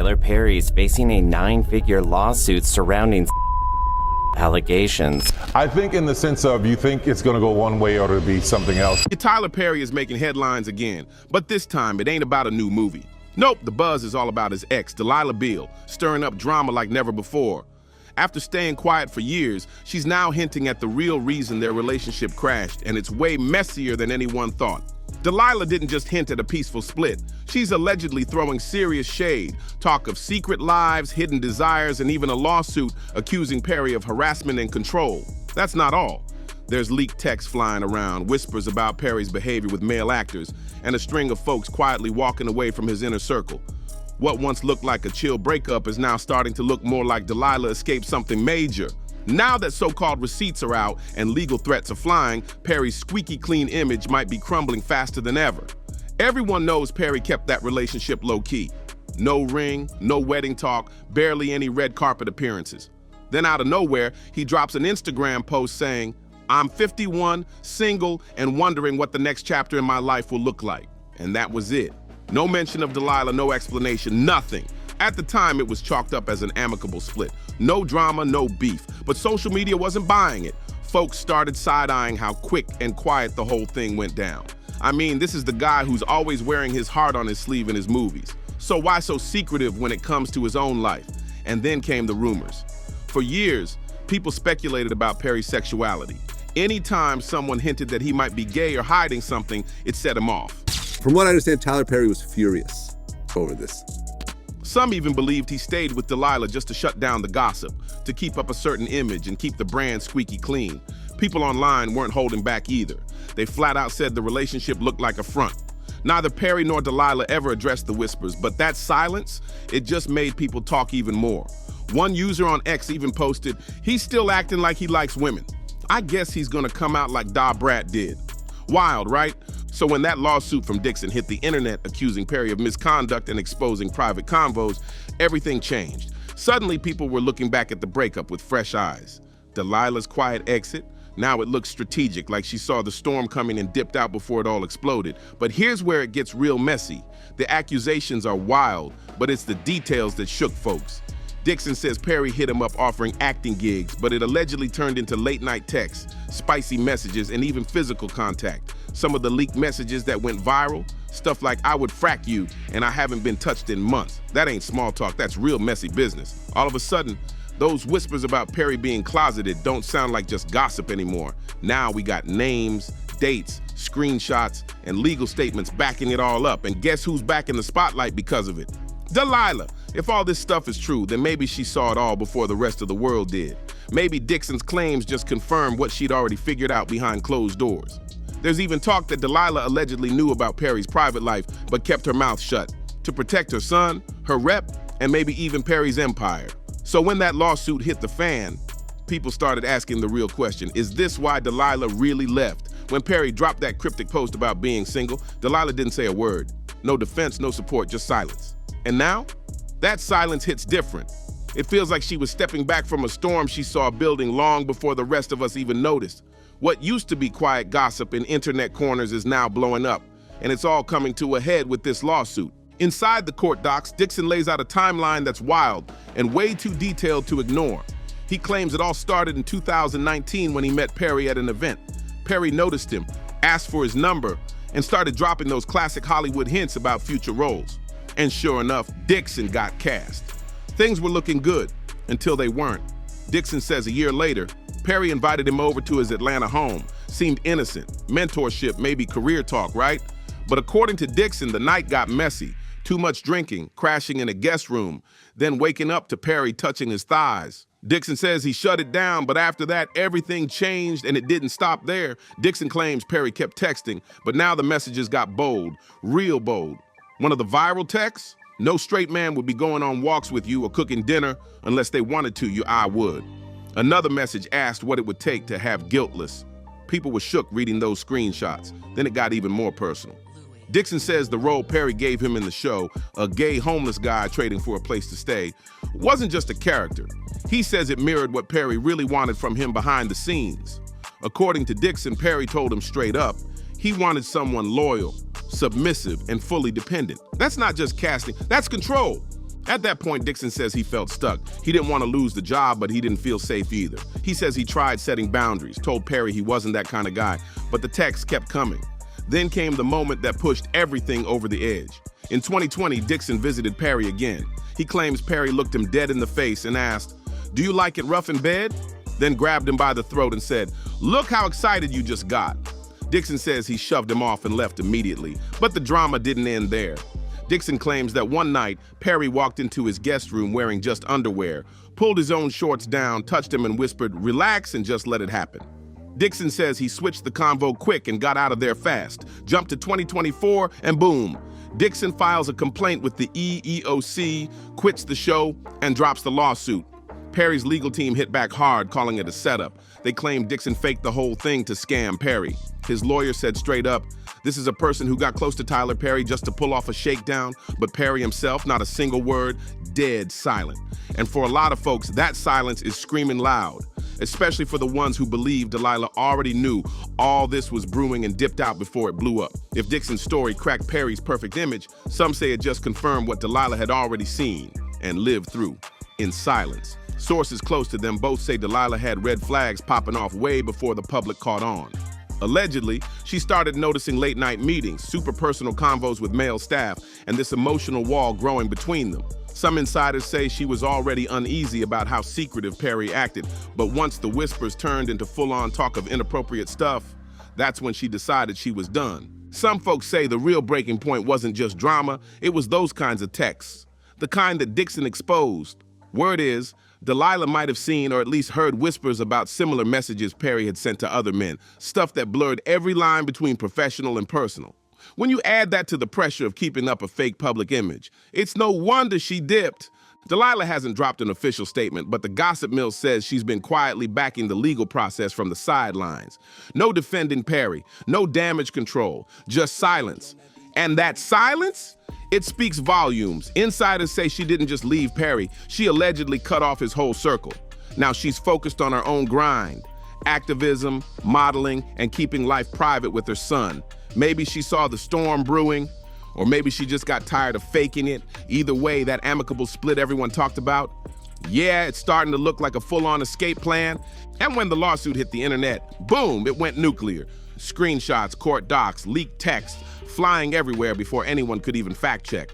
Tyler Perry's facing a 9-figure lawsuit surrounding allegations. I think in the sense of you think it's going to go one way or it'll be something else. Tyler Perry is making headlines again, but this time it ain't about a new movie. Nope, the buzz is all about his ex, Delilah Beale, stirring up drama like never before. After staying quiet for years, she's now hinting at the real reason their relationship crashed, and it's way messier than anyone thought. Delilah didn't just hint at a peaceful split. She's allegedly throwing serious shade, talk of secret lives, hidden desires, and even a lawsuit accusing Perry of harassment and control. That's not all. There's leaked texts flying around, whispers about Perry's behavior with male actors, and a string of folks quietly walking away from his inner circle. What once looked like a chill breakup is now starting to look more like Delilah escaped something major. Now that so-called receipts are out and legal threats are flying, Perry's squeaky clean image might be crumbling faster than ever. Everyone knows Perry kept that relationship low-key. No ring, no wedding talk, barely any red carpet appearances. Then out of nowhere, he drops an Instagram post saying, "I'm 51, single, and wondering what the next chapter in my life will look like." And that was it. No mention of Delilah, no explanation, nothing. At the time, it was chalked up as an amicable split. No drama, no beef. But social media wasn't buying it. Folks started side-eyeing how quick and quiet the whole thing went down. I mean, this is the guy who's always wearing his heart on his sleeve in his movies. So why so secretive when it comes to his own life? And then came the rumors. For years, people speculated about Perry's sexuality. Anytime someone hinted that he might be gay or hiding something, it set him off. From what I understand, Tyler Perry was furious over this. Some even believed he stayed with Delilah just to shut down the gossip, to keep up a certain image and keep the brand squeaky clean. People online weren't holding back either. They flat out said the relationship looked like a front. Neither Perry nor Delilah ever addressed the whispers, but that silence, it just made people talk even more. One user on X even posted, "He's still acting like he likes women. I guess he's gonna come out like Da Brat did." Wild, right? So when that lawsuit from Dixon hit the internet accusing Perry of misconduct and exposing private convos, everything changed. Suddenly, people were looking back at the breakup with fresh eyes. Delilah's quiet exit, now it looks strategic, like she saw the storm coming and dipped out before it all exploded. But here's where it gets real messy. The accusations are wild, but it's the details that shook folks. Dixon says Perry hit him up offering acting gigs, but it allegedly turned into late-night texts, spicy messages, and even physical contact. Some of the leaked messages that went viral, stuff like "I would frack you and I haven't been touched in months." That ain't small talk, that's real messy business. All of a sudden, those whispers about Perry being closeted don't sound like just gossip anymore. Now we got names, dates, screenshots, and legal statements backing it all up. And guess who's back in the spotlight because of it? Delilah. If all this stuff is true, then maybe she saw it all before the rest of the world did. Maybe Dixon's claims just confirmed what she'd already figured out behind closed doors. There's even talk that Delilah allegedly knew about Perry's private life, but kept her mouth shut to protect her son, her rep, and maybe even Perry's empire. So when that lawsuit hit the fan, people started asking the real question, is this why Delilah really left? When Perry dropped that cryptic post about being single, Delilah didn't say a word. No defense, no support, just silence. And now, that silence hits different. It feels like she was stepping back from a storm she saw building long before the rest of us even noticed. What used to be quiet gossip in internet corners is now blowing up, and it's all coming to a head with this lawsuit. Inside the court docs, Dixon lays out a timeline that's wild and way too detailed to ignore. He claims it all started in 2019 when he met Perry at an event. Perry noticed him, asked for his number, and started dropping those classic Hollywood hints about future roles. And sure enough, Dixon got cast. Things were looking good until they weren't. Dixon says a year later, Perry invited him over to his Atlanta home. Seemed innocent, mentorship, maybe career talk, right? But according to Dixon, the night got messy. Too much drinking, crashing in a guest room, then waking up to Perry touching his thighs. Dixon says he shut it down, but after that, everything changed and it didn't stop there. Dixon claims Perry kept texting, but now the messages got bold, real bold. One of the viral texts? No straight man would be going on walks with you or cooking dinner unless they wanted to, I would. Another message asked what it would take to have guiltless. People were shook reading those screenshots. Then it got even more personal. Dixon says the role Perry gave him in the show, a gay homeless guy trading for a place to stay, wasn't just a character. He says it mirrored what Perry really wanted from him behind the scenes. According to Dixon, Perry told him straight up, he wanted someone loyal, submissive, and fully dependent. That's not just casting, that's control. At that point, Dixon says he felt stuck. He didn't want to lose the job, but he didn't feel safe either. He says he tried setting boundaries, told Perry he wasn't that kind of guy, but the texts kept coming. Then came the moment that pushed everything over the edge. In 2020, Dixon visited Perry again. He claims Perry looked him dead in the face and asked, "Do you like it rough in bed?" Then grabbed him by the throat and said, "Look how excited you just got." Dixon says he shoved him off and left immediately, but the drama didn't end there. Dixon claims that one night, Perry walked into his guest room wearing just underwear, pulled his own shorts down, touched him and whispered, "Relax and just let it happen." Dixon says he switched the convo quick and got out of there fast, jumped to 2024, and boom. Dixon files a complaint with the EEOC, quits the show, and drops the lawsuit. Perry's legal team hit back hard, calling it a setup. They claimed Dixon faked the whole thing to scam Perry. His lawyer said straight up, "This is a person who got close to Tyler Perry just to pull off a shakedown, but Perry himself, not a single word, dead silent." And for a lot of folks, that silence is screaming loud, especially for the ones who believe Delilah already knew all this was brewing and dipped out before it blew up. If Dixon's story cracked Perry's perfect image, some say it just confirmed what Delilah had already seen and lived through in silence. Sources close to them both say Delilah had red flags popping off way before the public caught on. Allegedly, she started noticing late-night meetings, super personal convos with male staff, and this emotional wall growing between them. Some insiders say she was already uneasy about how secretive Perry acted, but once the whispers turned into full-on talk of inappropriate stuff, that's when she decided she was done. Some folks say the real breaking point wasn't just drama, it was those kinds of texts, the kind that Dixon exposed. Word is, Delilah might have seen or at least heard whispers about similar messages Perry had sent to other men, stuff that blurred every line between professional and personal. When you add that to the pressure of keeping up a fake public image, it's no wonder she dipped. Delilah hasn't dropped an official statement, but the gossip mill says she's been quietly backing the legal process from the sidelines. No defending Perry, no damage control, just silence. And that silence? It speaks volumes. Insiders say she didn't just leave Perry, she allegedly cut off his whole circle. Now she's focused on her own grind, activism, modeling, and keeping life private with her son. Maybe she saw the storm brewing, or maybe she just got tired of faking it. Either way, that amicable split everyone talked about, yeah, it's starting to look like a full-on escape plan. And when the lawsuit hit the internet, boom, it went nuclear. Screenshots, court docs, leaked texts, flying everywhere before anyone could even fact check.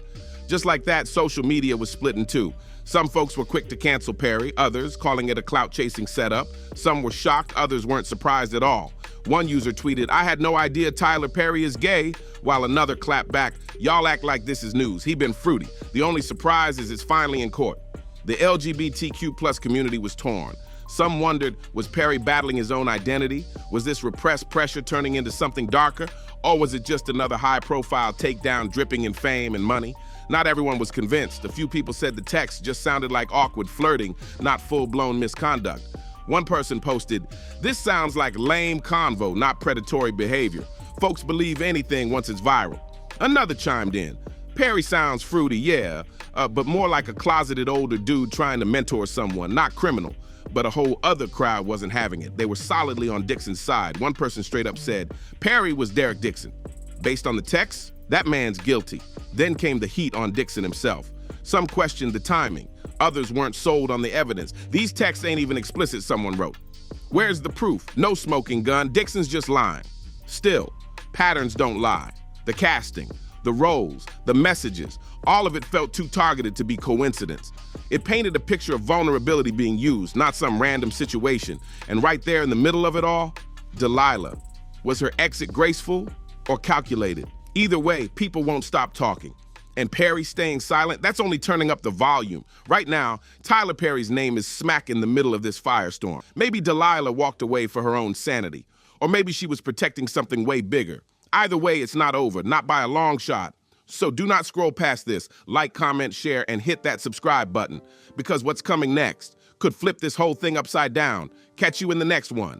Just like that, social media was split in two. Some folks were quick to cancel Perry, others calling it a clout-chasing setup. Some were shocked, others weren't surprised at all. One user tweeted, "I had no idea Tyler Perry is gay," while another clapped back, "Y'all act like this is news. He been fruity. The only surprise is it's finally in court." The LGBTQ+ community was torn. Some wondered, was Perry battling his own identity? Was this repressed pressure turning into something darker? Or was it just another high-profile takedown dripping in fame and money? Not everyone was convinced. A few people said the text just sounded like awkward flirting, not full-blown misconduct. One person posted, "This sounds like lame convo, not predatory behavior. Folks believe anything once it's viral." Another chimed in, "Perry sounds fruity, yeah, but more like a closeted older dude trying to mentor someone, not criminal." But a whole other crowd wasn't having it. They were solidly on Dixon's side. One person straight up said, "Perry was Derek Dixon. Based on the text, that man's guilty." Then came the heat on Dixon himself. Some questioned the timing. Others weren't sold on the evidence. "These texts ain't even explicit," someone wrote. "Where's the proof? No smoking gun. Dixon's just lying." Still, patterns don't lie. The casting, the roles, the messages, all of it felt too targeted to be coincidence. It painted a picture of vulnerability being used, not some random situation. And right there in the middle of it all, Delilah. Was her exit graceful or calculated? Either way, people won't stop talking. And Perry staying silent, that's only turning up the volume. Right now, Tyler Perry's name is smack in the middle of this firestorm. Maybe Delilah walked away for her own sanity. Or maybe she was protecting something way bigger. Either way, it's not over, not by a long shot. So do not scroll past this. Like, comment, share, and hit that subscribe button. Because what's coming next could flip this whole thing upside down. Catch you in the next one.